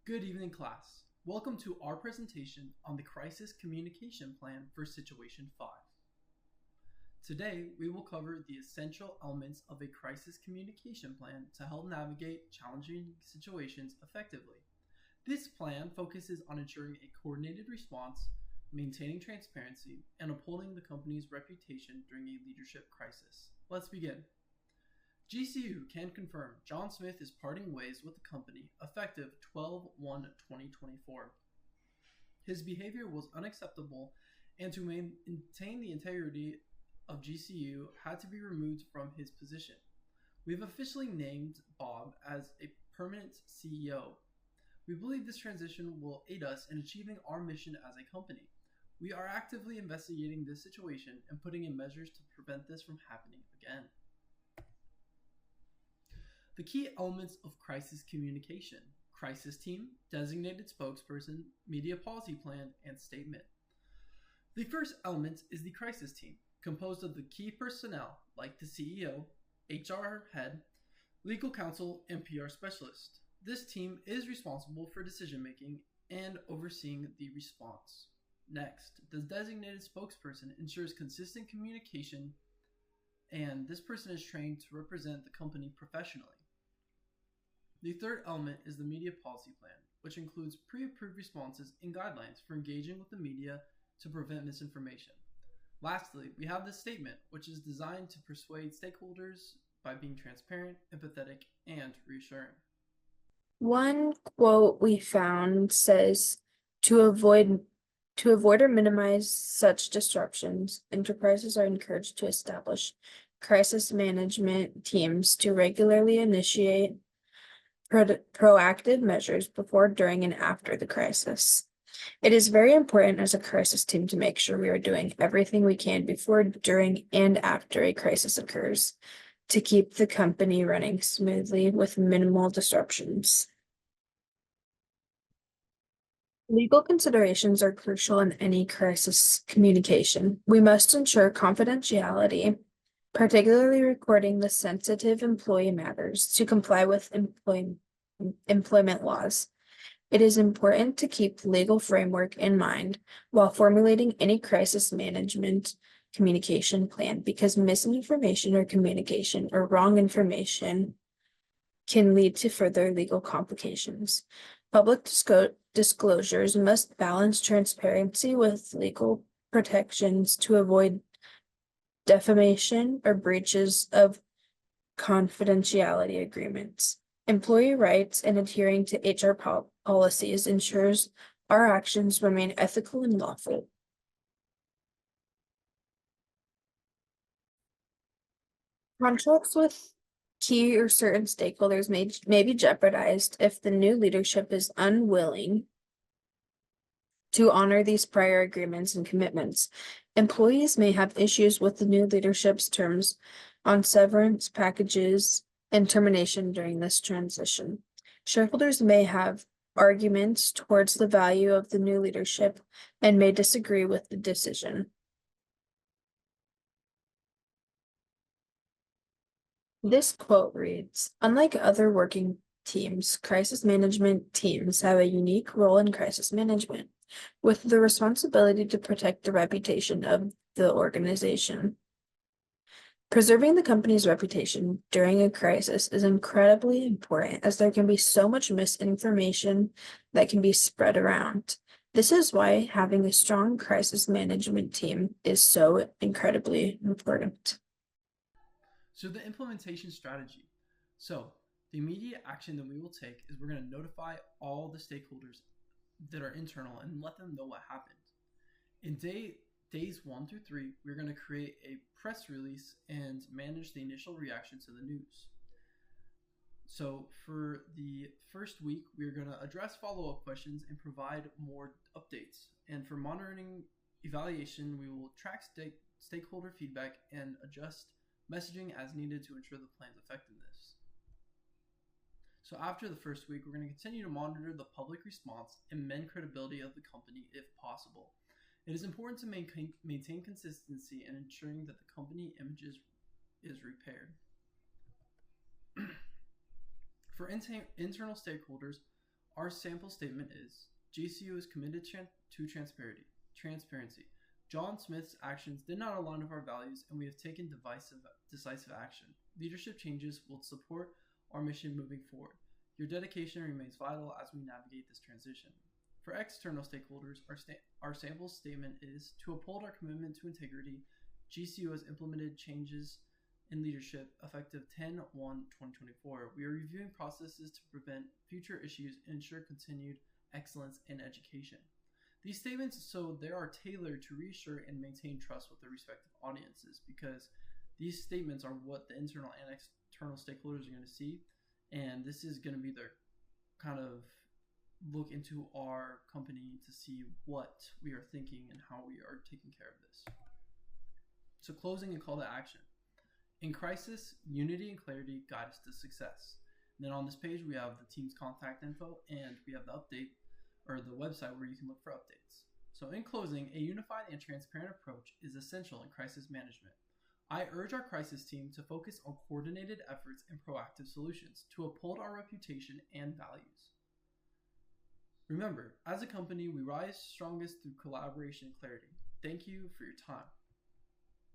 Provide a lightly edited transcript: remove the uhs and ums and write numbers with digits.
Good evening, class. Welcome to our presentation on the Crisis Communication Plan for Situation 5. Today, we will cover the essential elements of a crisis communication plan to help navigate challenging situations effectively. This plan focuses on ensuring a coordinated response, maintaining transparency, and upholding the company's reputation during a leadership crisis. Let's begin. GCU can confirm John Smith is parting ways with the company effective 12/1/2024. His behavior was unacceptable, and to maintain the integrity of GCU had to be removed from his position. We've officially named Bob as a permanent CEO. We believe this transition will aid us in achieving our mission as a company. We are actively investigating this situation and putting in measures to prevent this from happening again. The key elements of crisis communication: crisis team, designated spokesperson, media policy plan, and statement. The first element is the crisis team, composed of the key personnel like the CEO, HR head, legal counsel, and PR specialist. This team is responsible for decision making and overseeing the response. Next, the designated spokesperson ensures consistent communication, and this person is trained to represent the company professionally. The third element is the media policy plan, which includes pre-approved responses and guidelines for engaging with the media to prevent misinformation. Lastly, we have this statement, which is designed to persuade stakeholders by being transparent, empathetic, and reassuring. One quote we found says, to avoid or minimize such disruptions, enterprises are encouraged to establish crisis management teams to regularly initiate proactive measures before, during, and after the crisis. It is very important as a crisis team to make sure we are doing everything we can before, during, and after a crisis occurs to keep the company running smoothly with minimal disruptions. Legal considerations are crucial in any crisis communication. We must ensure confidentiality, particularly recording the sensitive employee matters, to comply with employment laws. It is important to keep the legal framework in mind while formulating any crisis management communication plan, because misinformation or communication or wrong information can lead to further legal complications. Public disclosures must balance transparency with legal protections to avoid defamation or breaches of confidentiality agreements. Employee rights and adhering to HR policies ensures our actions remain ethical and lawful. Contracts with key or certain stakeholders may be jeopardized if the new leadership is unwilling to honor these prior agreements and commitments. Employees may have issues with the new leadership's terms on severance packages and termination during this transition. Shareholders may have arguments towards the value of the new leadership and may disagree with the decision. This quote reads, "Unlike other working teams, crisis management teams have a unique role in crisis management, with the responsibility to protect the reputation of the organization. Preserving the company's reputation during a crisis is incredibly important, as there can be so much misinformation that can be spread around. This is why having a strong crisis management team is so incredibly important." So the implementation strategy. So the immediate action that we will take is we're going to notify all the stakeholders that are internal and let them know what happened. In days 1 through 3, we're going to create a press release and manage the initial reaction to the news. So for the first week, we're going to address follow-up questions and provide more updates. And for monitoring evaluation, we will track stakeholder feedback and adjust messaging as needed to ensure the plan's effectiveness. So after the first week, we're going to continue to monitor the public response and mend credibility of the company if possible. It is important to maintain consistency and ensuring that the company image is repaired. For internal stakeholders, Our sample statement is, JCU is committed to transparency. John Smith's actions did not align with our values, and we have taken decisive action. Leadership changes will support our mission moving forward. Your dedication remains vital as we navigate this transition. For external stakeholders, our sample statement is, to uphold our commitment to integrity, GCU has implemented changes in leadership effective 10/1/2024. We are reviewing processes to prevent future issues and ensure continued excellence in education. These statements, so they are tailored to reassure and maintain trust with their respective audiences, because these statements are what the internal and external stakeholders are going to see, and this is going to be their kind of look into our company to see what we are thinking and how we are taking care of this. So closing and call to action. In crisis, unity and clarity guide us to success. And then on this page, we have the team's contact info, and we have the update or the website where you can look for updates. So in closing, a unified and transparent approach is essential in crisis management. I urge our crisis team to focus on coordinated efforts and proactive solutions to uphold our reputation and values. Remember, as a company, we rise strongest through collaboration and clarity. Thank you for your time.